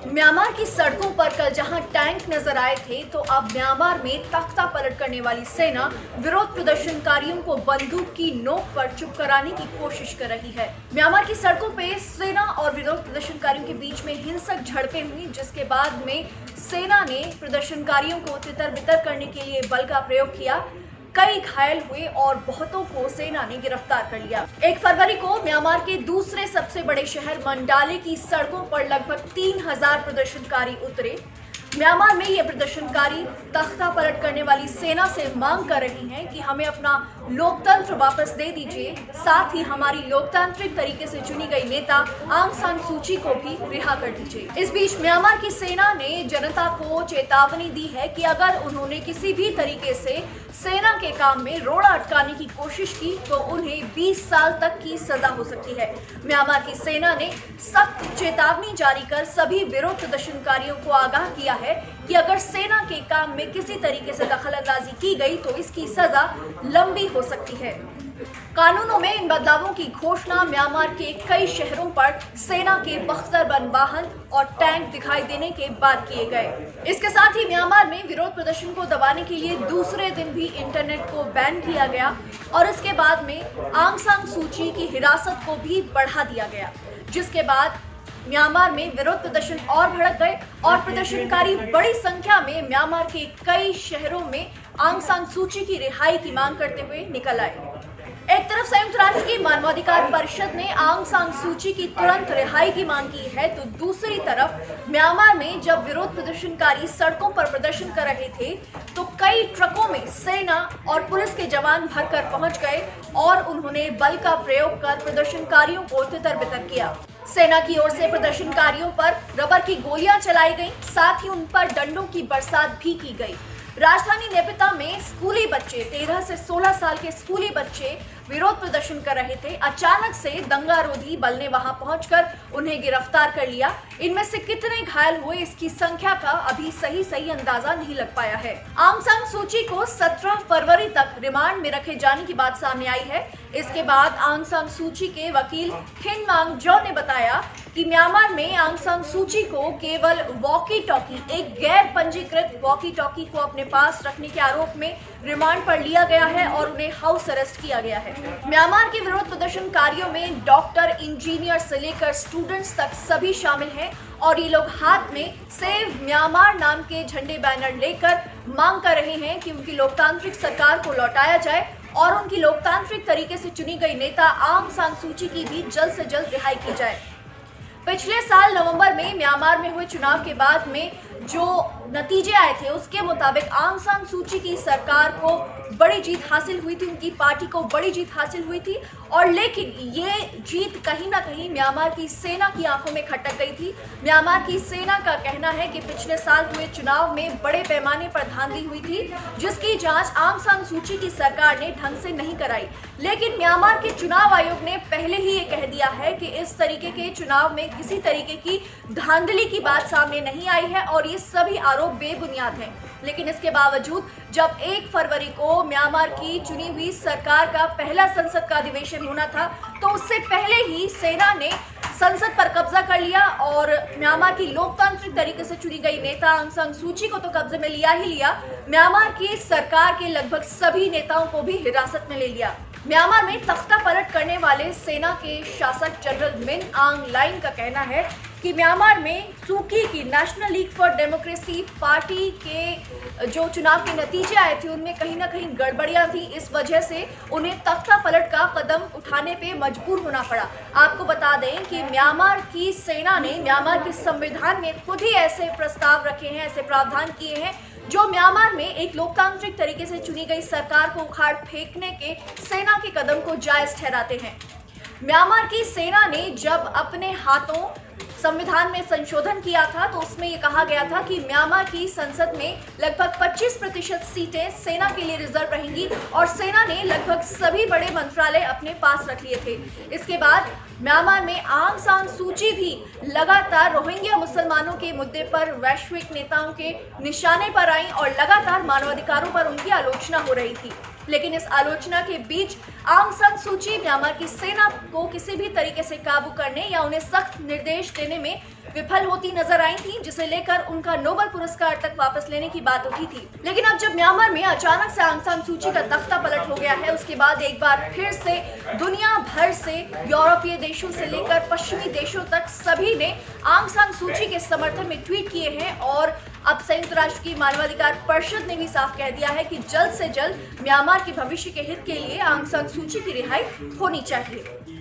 Myanmar की सड़कों पर कल जहां टैंक नजर आए थे, तो अब म्यांमार में तख्ता पलट करने वाली सेना विरोध प्रदर्शनकारियों को बंदूक की नोक पर चुप कराने की कोशिश कर रही है। म्यांमार की सड़कों पे सेना और विरोध प्रदर्शनकारियों के बीच में हिंसक झड़पें हुई, जिसके बाद में सेना ने प्रदर्शनकारियों को तितर बितर करने के लिए बल का प्रयोग किया। कई घायल हुए और बहुतों को सेना ने गिरफ्तार कर लिया। 1 फरवरी को म्यांमार के दूसरे सबसे बड़े शहर मंडाले की सड़कों पर लगभग 3000 प्रदर्शनकारी उतरे। म्यांमार में ये प्रदर्शनकारी तख्ता पलट करने वाली सेना से मांग कर रही हैं कि हमें अपना लोकतंत्र वापस दे दीजिए, साथ ही हमारी लोकतांत्रिक तरीके से चुनी गई नेता आंग सान सूची को भी रिहा कर दीजिए। इस बीच म्यांमार की सेना ने जनता को चेतावनी दी है कि अगर उन्होंने किसी भी तरीके से सेना के काम में रोड़ा अटकाने की कोशिश की तो उन्हें 20 साल तक की सजा हो सकती है। म्यांमार की सेना ने सख्त चेतावनी जारी कर सभी विरोध प्रदर्शनकारियों को आगाह किया है कि अगर सेना के काम में किसी तरीके से दखलंदाजी की गई तो इसकी सजा लंबी हो सकती है। कानूनों में इन बदलावों की घोषणा म्यांमार के कई शहरों पर सेना के बख्तरबंद वाहन और टैंक दिखाई देने के बाद किए गए। इसके साथ ही म्यांमार में विरोध प्रदर्शन को दबाने के लिए दूसरे दिन भी इंटरनेट को बैन किया गया और इसके बाद में आंग सान सूची की हिरासत को भी बढ़ा दिया गया, जिसके बाद म्यांमार में विरोध प्रदर्शन और भड़क गए और प्रदर्शनकारी बड़ी संख्या में म्यांमार के कई शहरों में आंग सान सूची की रिहाई की मांग करते हुए निकल आए। एक तरफ संयुक्त राष्ट्र की मानवाधिकार परिषद ने आंग सान सूची की तुरंत रिहाई की मांग की है, तो दूसरी तरफ म्यांमार में जब विरोध प्रदर्शनकारी सड़कों पर प्रदर्शन कर रहे थे तो कई ट्रकों में सेना और पुलिस के जवान भरकर पहुंच गए और उन्होंने बल का प्रयोग कर प्रदर्शनकारियों को तितर बितर किया। सेना की ओर से प्रदर्शनकारियों पर रबर की गोलियां चलाई गईं, साथ ही उन पर डंडों की बरसात भी की गई। राजधानी नेपिता में स्कूली बच्चे 13 से 16 साल के स्कूली बच्चे विरोध प्रदर्शन कर रहे थे। अचानक से दंगारोधी बल ने वहां पहुंचकर उन्हें गिरफ्तार कर लिया। इनमें से कितने घायल हुए इसकी संख्या का अभी सही अंदाजा नहीं लग पाया है। आंग सान सूची को 17 फरवरी तक रिमांड में रखे जाने की बात सामने आई है। इसके बाद आंग सान सूची के वकील खिन मांग जो ने बताया कि म्यांमार में आंग सान सूची को केवल वॉकी टॉकी, एक गैर पंजीकृत वॉकी टॉकी को अपने पास रखने के आरोप में रिमांड पर लिया गया है और उन्हें हाउस अरेस्ट किया गया है। म्यांमार के विरोध प्रदर्शनकारियों में डॉक्टर, इंजीनियर से लेकर स्टूडेंट्स तक सभी शामिल हैं और ये लोग हाथ में सेव म्यांमार नाम के झंडे बैनर लेकर मांग कर रहे हैं कि उनकी लोकतांत्रिक सरकार को लौटाया जाए और उनकी लोकतांत्रिक तरीके से चुनी गई नेता आंग सान सूची की भी जल्द से जल्द रिहाई की जाए। पिछले साल नवंबर में म्यांमार में हुए चुनाव के बाद में जो नतीजे आए थे उसके मुताबिक आंग सान सूची की सरकार को बड़ी जीत हासिल हुई थी, उनकी पार्टी को बड़ी जीत हासिल हुई थी और लेकिन ये जीत कहीं ना कहीं म्यांमार की सेना की आंखों में खटक गई थी। म्यांमार की सेना का कहना है कि पिछले साल हुए चुनाव में बड़े पैमाने पर धांधली हुई थी, जिसकी जांच आंग सान सूची की सरकार ने ढंग से नहीं कराई। लेकिन म्यांमार के चुनाव आयोग ने पहले ही ये कह दिया है कि इस तरीके के चुनाव में किसी तरीके की धांधली की बात सामने नहीं आई है और ये सभी आरोप बेबुनियाद हैं। लेकिन इसके बावजूद जब 1 फरवरी को म्यांमार की चुनी हुई सरकार का पहला संसद का अधिवेशन होना था तो उससे पहले ही सेना ने संसद पर कब्जा कर लिया और म्यांमार की लोकतांत्रिक तरीके से चुनी गई नेता आंग सान सूची को तो कब्जे में लिया ही लिया, म्यांमार की सरकार के लगभग सभी नेताओं को भी हिरासत में ले लिया। म्यांमार में तख्ता पलट करने वाले सेना के शासक जनरल मिन आंग लाइन का कहना है कि म्यांमार में सूकी की national league for democracy party के जो चुनाव के नतीजे आए थे उनमें कहीं ना कहीं गड़बड़ियां थी। इस वजह से उन्हें तख्ता पलट का कदम उठाने पे मजबूर होना पड़ा। आपको बता दें कि म्यांमार की सेना ने म्यांमार के संविधान में खुद ही ऐसे प्रस्ताव रखे हैं, ऐसे प्रावधान किए हैं जो म्यांमार में एक लोकतांत्रिक तरीके से चुनी गई सरकार को उखाड़ फेंकने के सेना के कदम को जायज ठहराते हैं। म्यांमार की सेना ने जब अपने हाथों संविधान में संशोधन किया था तो उसमें ये कहा गया था कि म्यांमार की संसद में लगभग 25% सीटें सेना के लिए रिजर्व रहेंगी और सेना ने लगभग सभी बड़े मंत्रालय अपने पास रख लिए थे। इसके बाद म्यांमार में आंग सान सूची भी लगातार रोहिंग्या मुसलमानों के मुद्दे पर वैश्विक नेताओं के निशाने पर आई और लगातार मानवाधिकारों पर उनकी आलोचना हो रही थी। लेकिन इस आलोचना के बीच आंग सान सूची म्यांमार की सेना को किसी भी तरीके से काबू करने या उन्हें सख्त निर्देश देने में विफल होती नजर आई थी, जिसे लेकर उनका नोबेल पुरस्कार तक वापस लेने की बात उठी थी। लेकिन अब जब म्यांमार में अचानक से आंग सान सूची का तख्ता पलट हो गया है, उसके बाद एक बार फिर से दुनिया भर से, यूरोपीय देशों से लेकर पश्चिमी देशों तक सभी ने आंग सान सूची के समर्थन में ट्वीट किए हैं और अब संयुक्त राष्ट्र की मानवाधिकार परिषद ने भी साफ कह दिया है कि जल्द से जल्द म्यांमार के भविष्य के हित के लिए आंग सान सूची की रिहाई होनी चाहिए।